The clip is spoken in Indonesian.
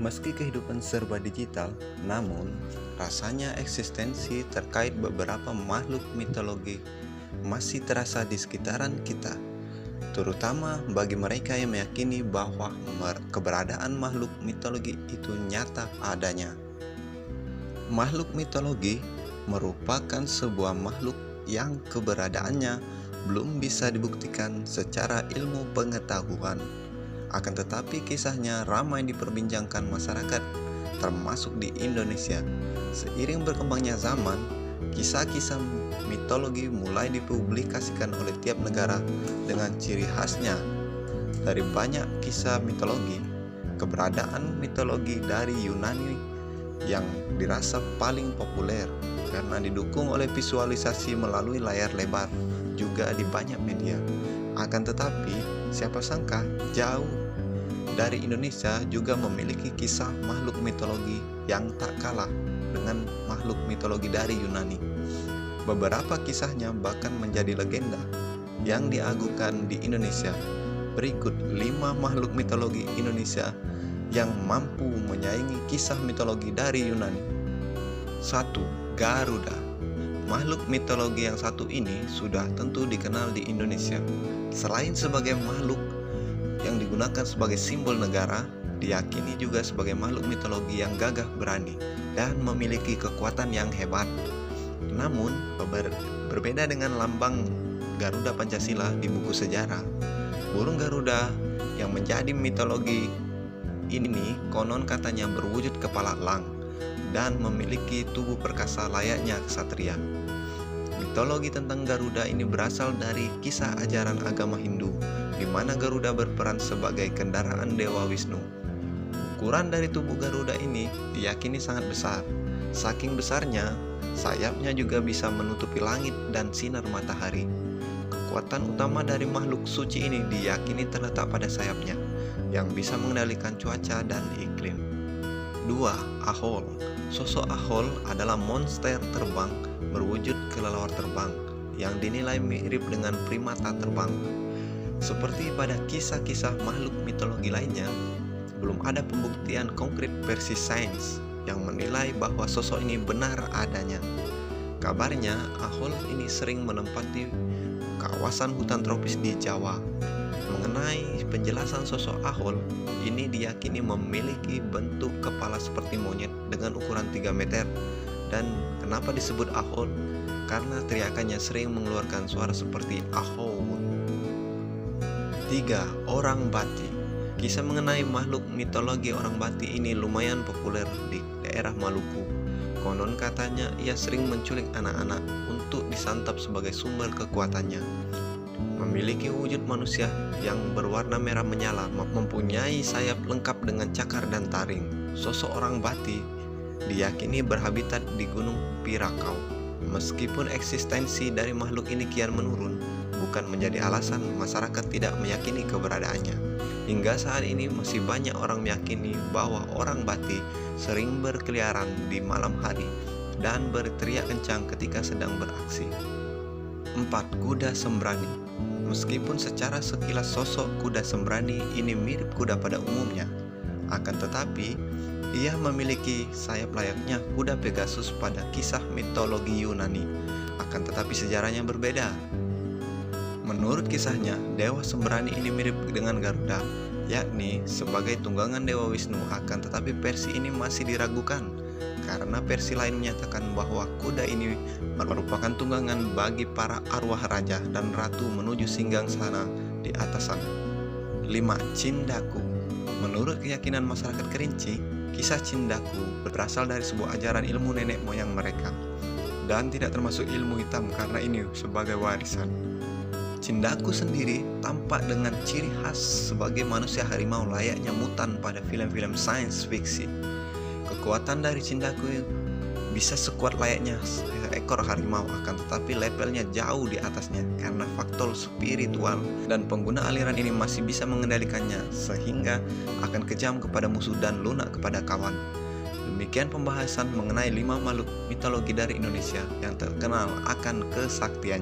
Meski kehidupan serba digital, namun rasanya eksistensi terkait beberapa makhluk mitologi masih terasa di sekitaran kita, terutama bagi mereka yang meyakini bahwa keberadaan makhluk mitologi itu nyata adanya. Makhluk mitologi merupakan sebuah makhluk yang keberadaannya belum bisa dibuktikan secara ilmu pengetahuan. Akan tetapi kisahnya ramai diperbincangkan masyarakat, termasuk di Indonesia. Seiring berkembangnya zaman, kisah-kisah mitologi mulai dipublikasikan oleh tiap negara dengan ciri khasnya. Dari banyak kisah mitologi, keberadaan mitologi dari Yunani yang dirasa paling populer karena didukung oleh visualisasi melalui layar lebar, juga di banyak media. Akan tetapi, siapa sangka jauh dari Indonesia juga memiliki kisah makhluk mitologi yang tak kalah dengan makhluk mitologi dari Yunani. Beberapa kisahnya bahkan menjadi legenda yang diagungkan di Indonesia. Berikut 5 makhluk mitologi Indonesia yang mampu menyaingi kisah mitologi dari Yunani. 1. Garuda. Makhluk mitologi yang satu ini sudah tentu dikenal di Indonesia. Selain sebagai makhluk yang digunakan sebagai simbol negara, diyakini juga sebagai makhluk mitologi yang gagah berani dan memiliki kekuatan yang hebat. Namun, berbeda dengan lambang Garuda Pancasila di buku sejarah, burung Garuda yang menjadi mitologi ini konon katanya berwujud kepala elang dan memiliki tubuh perkasa layaknya ksatria. Mitologi tentang Garuda ini berasal dari kisah ajaran agama Hindu, di mana Garuda berperan sebagai kendaraan Dewa Wisnu. Ukuran dari tubuh Garuda ini diyakini sangat besar. Saking besarnya, sayapnya juga bisa menutupi langit dan sinar matahari. Kekuatan utama dari makhluk suci ini diyakini terletak pada sayapnya, yang bisa mengendalikan cuaca dan iklim. 2. Ahol. Sosok Ahol adalah monster terbang berwujud kelelawar terbang yang dinilai mirip dengan primata terbang. Seperti pada kisah-kisah makhluk mitologi lainnya, belum ada pembuktian konkret versi sains yang menilai bahwa sosok ini benar adanya. Kabarnya, Ahol ini sering menempati kawasan hutan tropis di Jawa. Mengenai penjelasan sosok Ahol, ini diyakini memiliki bentuk kepala seperti monyet dengan ukuran 3 meter. Dan kenapa disebut Ahol? Karena teriakannya sering mengeluarkan suara seperti Ahol. 3. Orang Bati. Kisah mengenai makhluk mitologi orang Bati ini lumayan populer di daerah Maluku. Konon katanya ia sering menculik anak-anak untuk disantap sebagai sumber kekuatannya. Memiliki wujud manusia yang berwarna merah menyala, mempunyai sayap lengkap dengan cakar dan taring. Sosok orang Bati diyakini berhabitat di Gunung Pirakau. Meskipun eksistensi dari makhluk ini kian menurun, bukan menjadi alasan masyarakat tidak meyakini keberadaannya. Hingga saat ini masih banyak orang meyakini bahwa orang Bati sering berkeliaran di malam hari dan berteriak kencang ketika sedang beraksi. 4. Kuda Sembrani. Meskipun secara sekilas sosok kuda sembrani ini mirip kuda pada umumnya, akan tetapi ia memiliki sayap layaknya kuda Pegasus pada kisah mitologi Yunani. Akan tetapi sejarahnya berbeda. Menurut kisahnya, Dewa Sembrani ini mirip dengan Garuda, yakni sebagai tunggangan Dewa Wisnu. Akan tetapi versi ini masih diragukan, karena versi lain menyatakan bahwa kuda ini merupakan tunggangan bagi para arwah raja dan ratu menuju singgasana di atas sana. 5. Cindaku. Menurut keyakinan masyarakat Kerinci, kisah Cindaku berasal dari sebuah ajaran ilmu nenek moyang mereka dan tidak termasuk ilmu hitam karena ini sebagai warisan. Cindaku sendiri tampak dengan ciri khas sebagai manusia harimau layaknya mutan pada film-film science fiction. Kekuatan dari Cindaku bisa sekuat layaknya ekor harimau, akan tetapi levelnya jauh di atasnya karena faktor spiritual, dan pengguna aliran ini masih bisa mengendalikannya sehingga akan kejam kepada musuh dan lunak kepada kawan. Demikian pembahasan mengenai 5 makhluk mitologi dari Indonesia yang terkenal akan kesaktiannya.